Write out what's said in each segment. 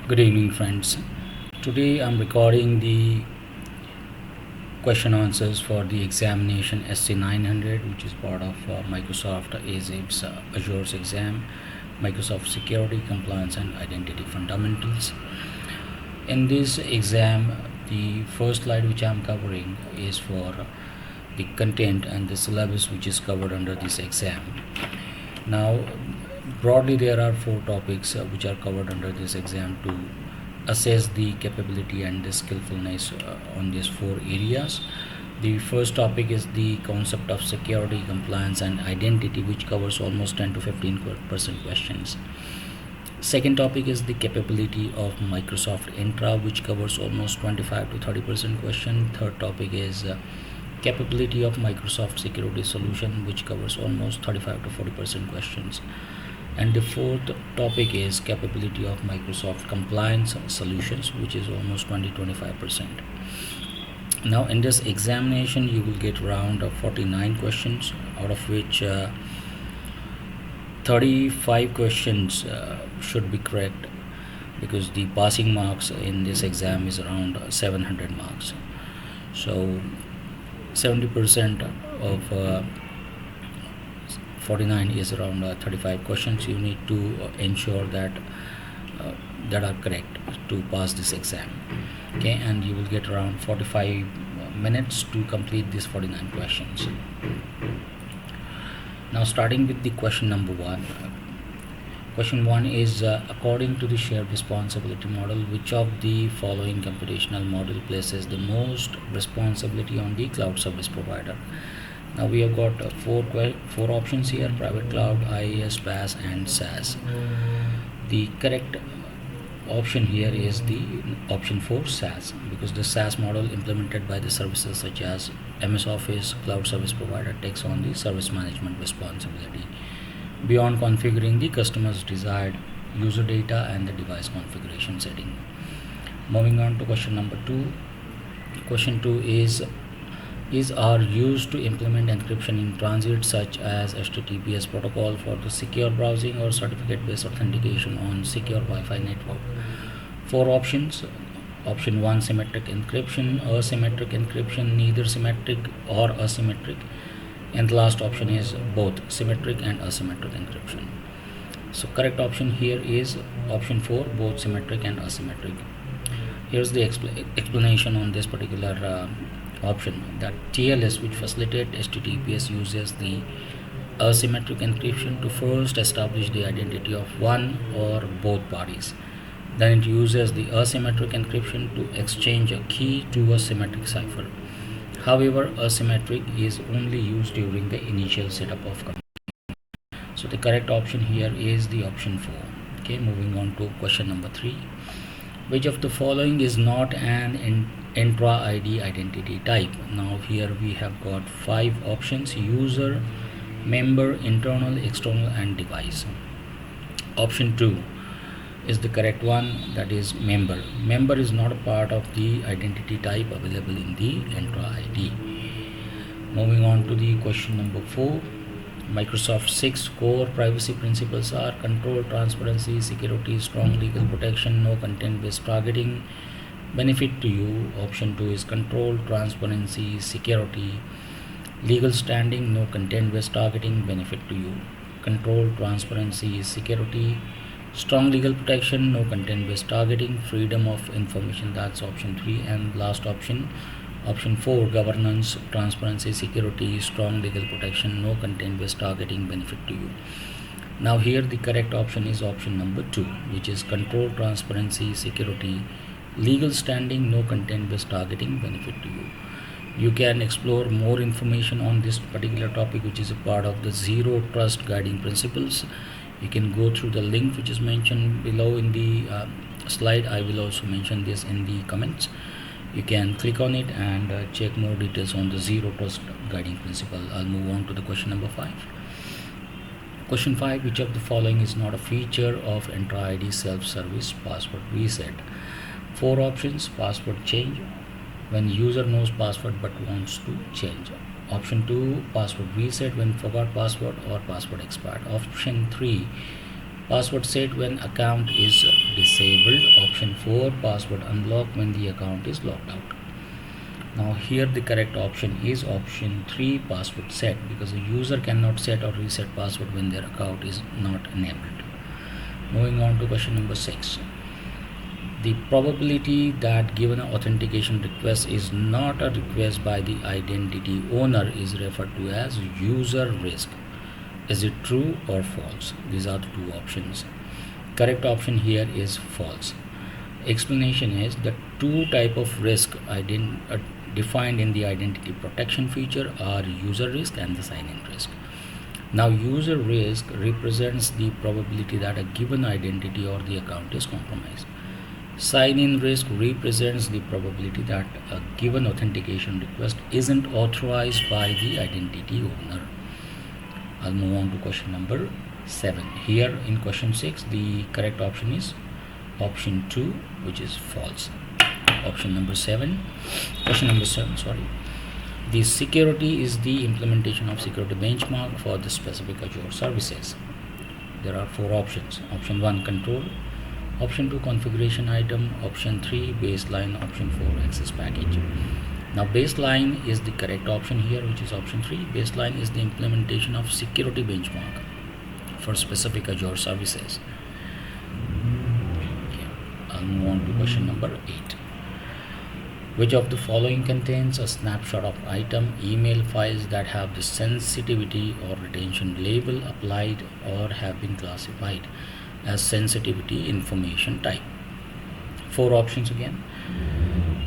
Good evening, friends. Today I'm recording the question answers for the examination SC-900, which is part of Microsoft Azure Azure's exam, Microsoft Security, Compliance and Identity Fundamentals. In this exam, the first slide which I'm covering is for the content and the syllabus which is covered under this exam. Now, broadly, there are four topics which are covered under this exam to assess the capability and the skillfulness on these four areas. The first topic is the concept of security, compliance and identity, which covers almost 10 to 15% questions. Second topic is the capability of Microsoft Entra, which covers almost 25 to 30% question. Third topic is capability of Microsoft Security Solution, which covers almost 35 to 40% questions. And the fourth topic is capability of Microsoft Compliance Solutions, which is almost 20-25%. Now in this examination you will get around 49 questions, out of which 35 questions should be correct, because the passing marks in this exam is around 700 marks. So 70% of 49 is around 35 questions. You need to ensure that that are correct to pass this exam. Okay, and you will get around 45 minutes to complete these 49 questions. Now starting with the question number one. Question 1 is according to the shared responsibility model, which of the following computational model places the most responsibility on the cloud service provider? Now we have got four options here: private cloud, IaaS, PaaS and SaaS. The correct option here is the option 4, SaaS, because the SaaS model implemented by the services such as MS Office cloud service provider takes on the service management responsibility beyond configuring the customer's desired user data and the device configuration setting. Moving on to question number 2. Question 2 is are used to implement encryption in transit, such as HTTPS protocol for the secure browsing or certificate-based authentication on secure Wi-Fi network. Four options: option 1 symmetric encryption, asymmetric encryption, neither symmetric or asymmetric, and the last option is both symmetric and asymmetric encryption. So correct option here is option 4, both symmetric and asymmetric. Here's the explanation on this particular option, that TLS, which facilitate HTTPS, uses the asymmetric encryption to first establish the identity of one or both parties. Then it uses the asymmetric encryption to exchange a key to a symmetric cipher. However, asymmetric is only used during the initial setup of communication. So the correct option here is the option 4. Okay, moving on to question number 3. Which of the following is not an intra-ID identity type? Now here we have got 5 options: user, member, internal, external and device. Option 2 is the correct one, that is member. Member is not a part of the identity type available in the intra-ID. Moving on to the question number 4. Microsoft 6 core privacy principles are control, transparency, security, strong legal protection, no content-based targeting. Benefit to you: option 2 is control, transparency, security, legal standing, no content-based targeting. Benefit to you: control, transparency, security, strong legal protection, no content-based targeting, freedom of information. That's option 3. And last option, option 4, governance, transparency, security, strong legal protection, no content-based targeting. Benefit to you. Now here the correct option is option number 2, which is control, transparency, security, legal standing, no content-based targeting. Benefit to you. You can explore more information on this particular topic, which is a part of the Zero Trust Guiding Principles. You can go through the link which is mentioned below in the slide. I will also mention this in the comments. You can click on it and check more details on the Zero Trust Guiding Principle. I'll move on to the question number 5. Question 5. Which of the following is not a feature of Entra-ID self-service password reset? 4 options: password change, when user knows password but wants to change. Option 2, password reset, when forgot password or password expired. Option 3, Password set when account is disabled. Option 4, password unlock when the account is locked out. Now here the correct option is option 3, password set, because the user cannot set or reset password when their account is not enabled. Moving on to question number 6. The probability that given an authentication request is not a request by the identity owner is referred to as user risk. Is it true or false? These are the two options. Correct option here is false. Explanation is the two type of risk defined in the identity protection feature are user risk and the sign-in risk. Now user risk represents the probability that a given identity or the account is compromised. Sign-in risk represents the probability that a given authentication request isn't authorized by the identity owner. I'll move on to question number 7. Here in question 6, the correct option is option 2, which is false. Option number 7. Question number 7, sorry. The security is the implementation of security benchmark for the specific Azure services. There are 4 options. Option 1, control. Option 2, configuration item. Option 3, baseline. Option 4, access package. Now baseline is the correct option here, which is option 3. Baseline is the implementation of security benchmark for specific Azure services. Okay. I'll move on to question number 8. Which of the following contains a snapshot of item email files that have the sensitivity or retention label applied or have been classified as sensitivity information type? 4 options again.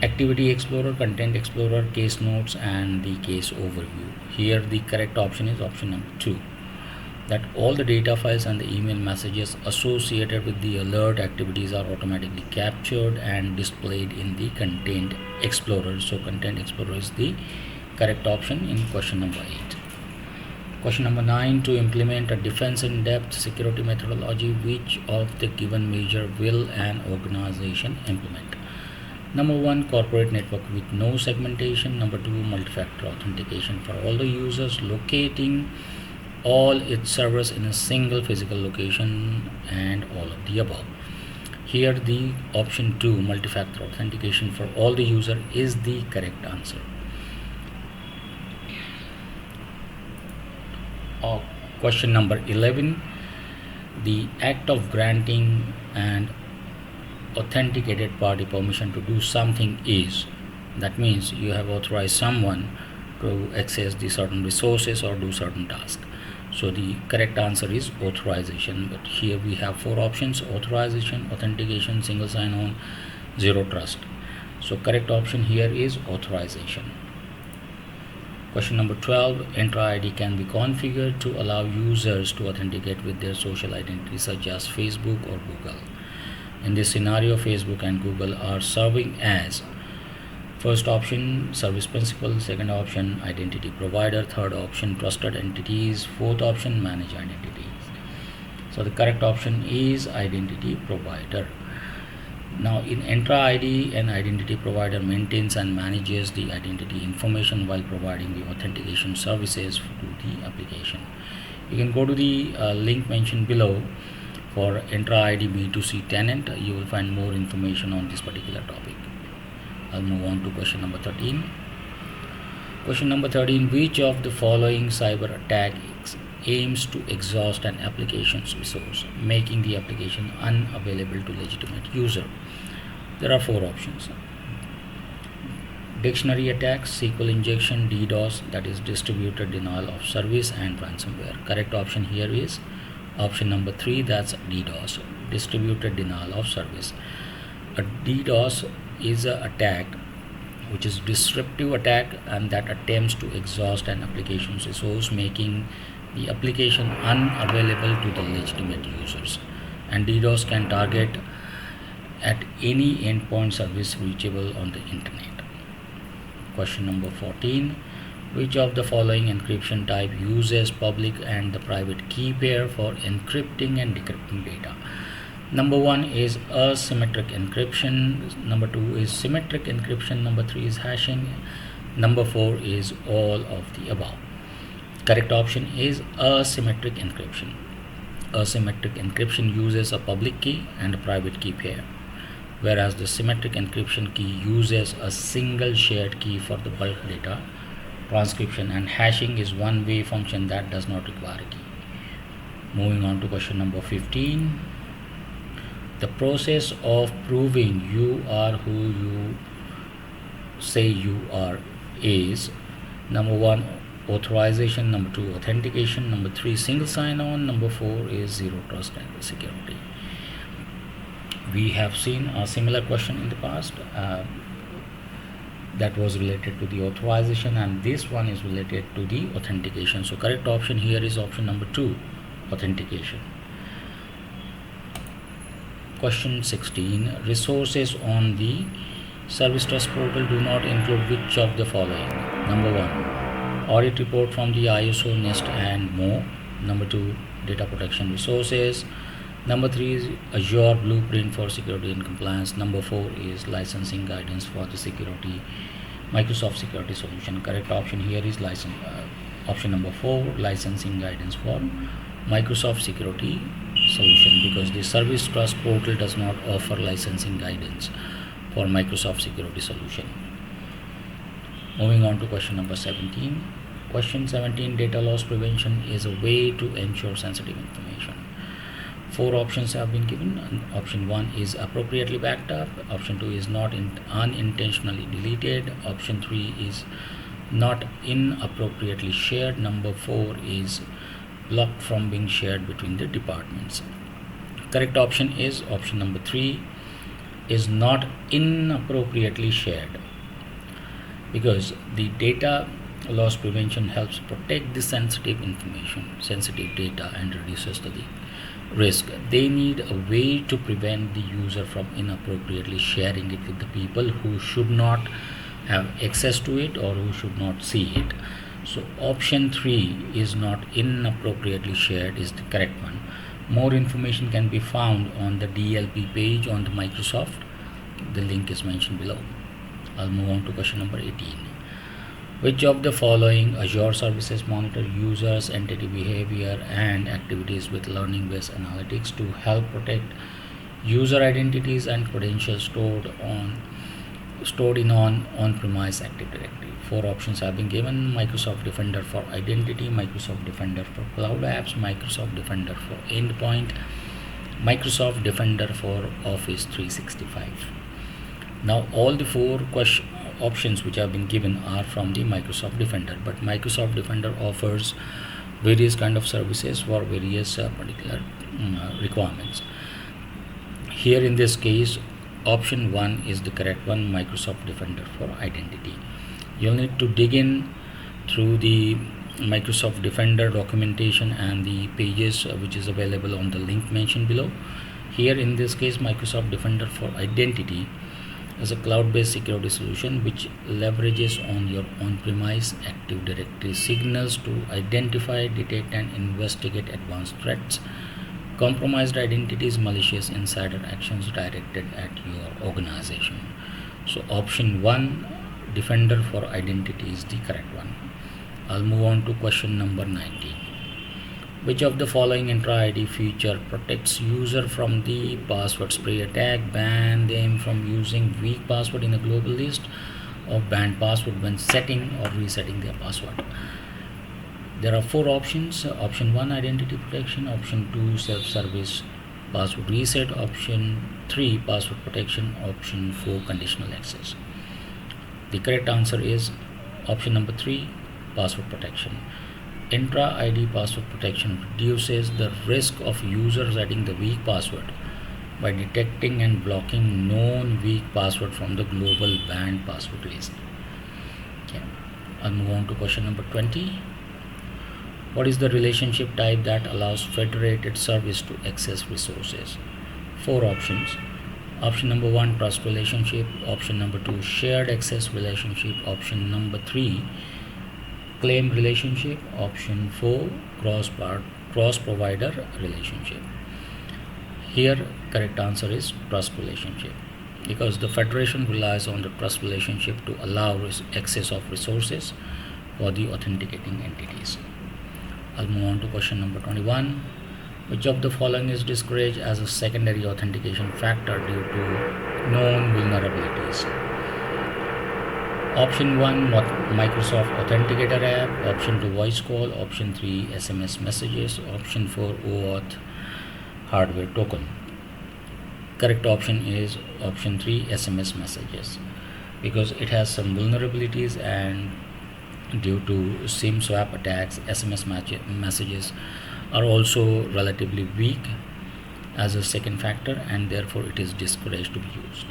Activity Explorer, Content Explorer, Case Notes, and the Case Overview. Here the correct option is option number 2, that all the data files and the email messages associated with the alert activities are automatically captured and displayed in the Content Explorer. So Content Explorer is the correct option in question number 8. Question number 9. To implement a defense in-depth security methodology, which of the given measure will an organization implement? Number 1, corporate network with no segmentation. Number 2, multi-factor authentication for all the users, locating all its servers in a single physical location, and all of the above. Here the option 2, multi-factor authentication for all the user, is the correct answer. Question number 11. The act of granting and authenticated party permission to do something is, that means you have authorized someone to access the certain resources or do certain tasks. So the correct answer is authorization, but here we have 4 options: authorization, authentication, single sign-on, zero trust. So correct option here is authorization. Question number 12. Entra ID can be configured to allow users to authenticate with their social identity such as Facebook or Google. In this scenario, Facebook and Google are serving as first option service principal, second option identity provider, third option trusted entities, fourth option managed identities. So the correct option is identity provider. Now in Entra ID, an identity provider maintains and manages the identity information while providing the authentication services to the application. You can go to the link mentioned below for Entra ID B2C tenant. You will find more information on this particular topic. I'll move on to question number 13. Question number 13. Which of the following cyber attacks aims to exhaust an application's resource, making the application unavailable to legitimate user? There are 4 options. Dictionary attacks, SQL injection, DDoS, that is distributed denial of service, and ransomware. Correct option here is option number 3, that's DDoS, distributed denial of service. A DDoS is an attack which is disruptive attack and that attempts to exhaust an application's resource, making the application unavailable to the legitimate users. And DDoS can target at any endpoint service reachable on the internet. Question number 14. Which of the following encryption type uses public and the private key pair for encrypting and decrypting data? Number 1 is asymmetric encryption. Number 2 is symmetric encryption. Number 3 is hashing. Number 4 is all of the above. Correct option is asymmetric encryption. asymmetric encryption uses a public key and a private key pair, whereas the symmetric encryption key uses a single shared key for the bulk data transcription, and hashing is one-way function that does not require a key. Moving on to question number 15. The process of proving you are who you say you are is: number 1, authorization; number 2, authentication; number 3, single sign-on; number 4 is zero trust and security. We have seen a similar question in the past that was related to the authorization, and this one is related to the authentication. So correct option here is option number 2, authentication. Question 16. Resources on the Service Trust portal do not include which of the following? Number 1, audit report from the ISO, NIST and more. Number 2, data protection resources. Number 3 is Azure blueprint for security and compliance. Number 4 is licensing guidance for the security, Microsoft security solution. Correct option here is option number 4, licensing guidance for Microsoft security solution, because the Service Trust portal does not offer licensing guidance for Microsoft security solution. Moving on to question number 17. Question 17. Data loss prevention is a way to ensure sensitive information. 4 options have been given. Option 1 is appropriately backed up. Option 2 is not unintentionally deleted. Option 3 is not inappropriately shared. Number 4 is blocked from being shared between the departments. Correct option is option number 3, is not inappropriately shared, because the data loss prevention helps protect the sensitive information, sensitive data, and reduces the risk. They need a way to prevent the user from inappropriately sharing it with the people who should not have access to it or who should not see it. So option 3 is not inappropriately shared is the correct one. More information can be found on the DLP page on the Microsoft. The link is mentioned below. I'll move on to question number 18. Which of the following Azure services monitor users, entity behavior and activities with learning-based analytics to help protect user identities and credentials stored in on-premise Active Directory? 4 options have been given. Microsoft Defender for Identity, Microsoft Defender for Cloud Apps, Microsoft Defender for Endpoint, Microsoft Defender for Office 365. Now all the 4 options which have been given are from the Microsoft Defender, but Microsoft Defender offers various kind of services for various particular requirements. Here in this case, option 1 is the correct one, Microsoft Defender for Identity. You'll need to dig in through the Microsoft Defender documentation and the pages which is available on the link mentioned below. Here in this case, Microsoft Defender for Identity is a cloud-based security solution which leverages on your on-premise Active Directory signals to identify, detect and investigate advanced threats, compromised identities, malicious insider actions directed at your organization. So option 1, Defender for Identity, is the correct one. I'll move on to question number 19. Which of the following intra-ID feature protects user from the password spray attack? Ban them from using weak password in a global list of banned password when setting or resetting their password. There are 4 options. Option 1, identity protection. Option 2, self-service password reset. Option 3, password protection. Option 4, conditional access. The correct answer is option number 3, password protection. Intra-ID password protection reduces the risk of users setting the weak password by detecting and blocking known weak password from the global banned password list. Okay. I'll move on to question number 20. What is the relationship type that allows federated service to access resources? 4 options. Option number 1, trust relationship. Option number 2, shared access relationship. Option number 3, claim relationship. Option 4, cross provider relationship. Here correct answer is trust relationship, because the federation relies on the trust relationship to allow access of resources for the authenticating entities. I'll move on to question number 21. Which of the following is discouraged as a secondary authentication factor due to known vulnerabilities? Option 1, Microsoft Authenticator app. Option 2, voice call. Option 3, SMS messages. Option 4, OAuth hardware token. Correct option is option 3, SMS messages, because it has some vulnerabilities, and due to SIM swap attacks, SMS messages are also relatively weak as a second factor, and therefore it is discouraged to be used.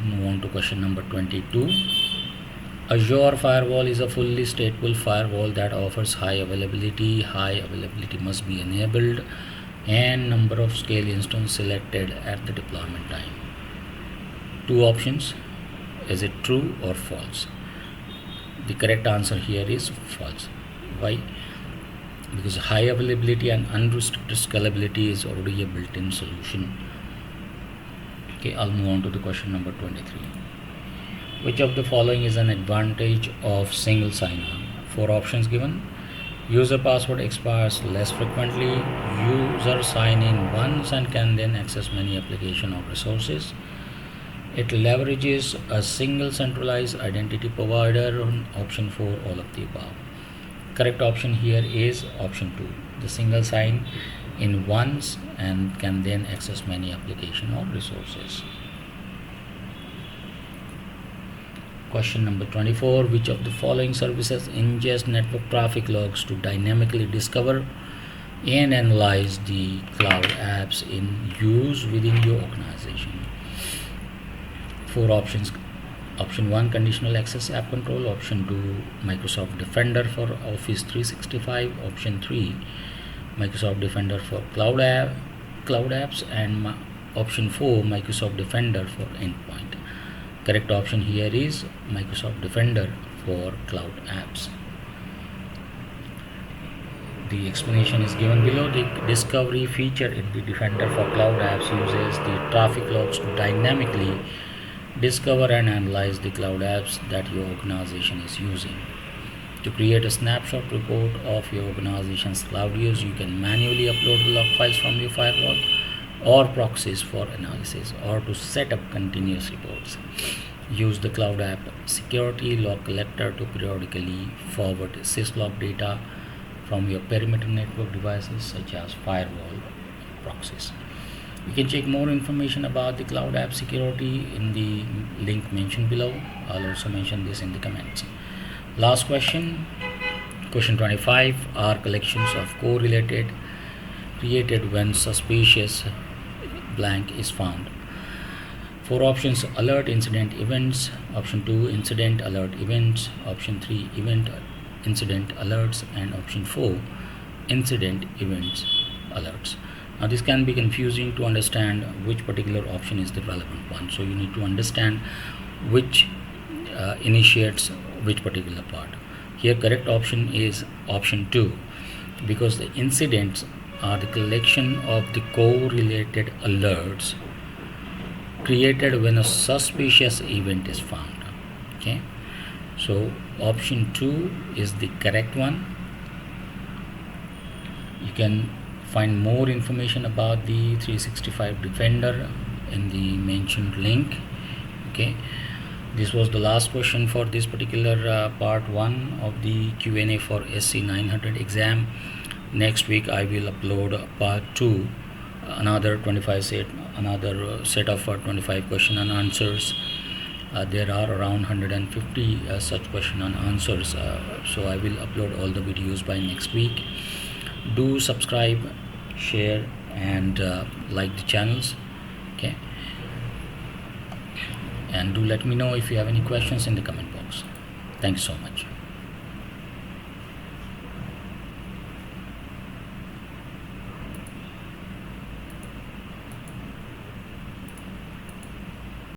Move on to question number 22. Azure Firewall is a fully stateful firewall that offers high availability. High availability must be enabled and number of scale instance selected at the deployment time. Two options. Is it true or false? The correct answer here is false. Why? Because high availability and unrestricted scalability is already a built-in solution. Okay, I'll move on to the question number 23. Which of the following is an advantage of single sign-on? Four options given. User password expires less frequently. User sign in once and can then access many applications or resources. It leverages a single centralized identity provider. Option 4, all of the above. Correct option here is option 2, the single sign in once and can then access many applications or resources. Question number 24. Which of the following services ingest network traffic logs to dynamically discover and analyze the cloud apps in use within your organization? Four options. Option 1, conditional access app control. Option 2, Microsoft Defender for Office 365. Option 3, Microsoft Defender for cloud apps, and option 4, Microsoft Defender for endpoint. Correct option here is Microsoft Defender for cloud apps. The explanation is given below. The discovery feature in the Defender for cloud apps uses the traffic logs to dynamically discover and analyze the cloud apps that your organization is using. To create a snapshot report of your organization's cloud use, you can manually upload the log files from your firewall or proxies for analysis, or to set up continuous reports. Use the cloud app security log collector to periodically forward syslog data from your perimeter network devices such as firewall proxies. You can check more information about the cloud app security in the link mentioned below. I'll also mention this in the comments. Last question, question 25. Are collections of correlated created when suspicious blank is found? Four options: alert incident events. Option 2, incident alert events. Option 3, event incident alerts, and option 4, incident events alerts. Now this can be confusing to understand which particular option is the relevant one, so you need to understand which initiates which particular part. Here correct option is option 2, because the incidents are the collection of the correlated alerts created when a suspicious event is found. Okay, so option 2 is the correct one. You can find more information about the 365 Defender in the mentioned link. Okay, this was the last question for this particular part 1 of the Q&A for SC-900 exam. Next week I will upload part 2, another set of 25 question and answers. There are around 150 such question and answers, so I will upload all the videos by next week. Do subscribe, share, and like the channels. Okay, and do let me know if you have any questions in the comment box. Thanks so much.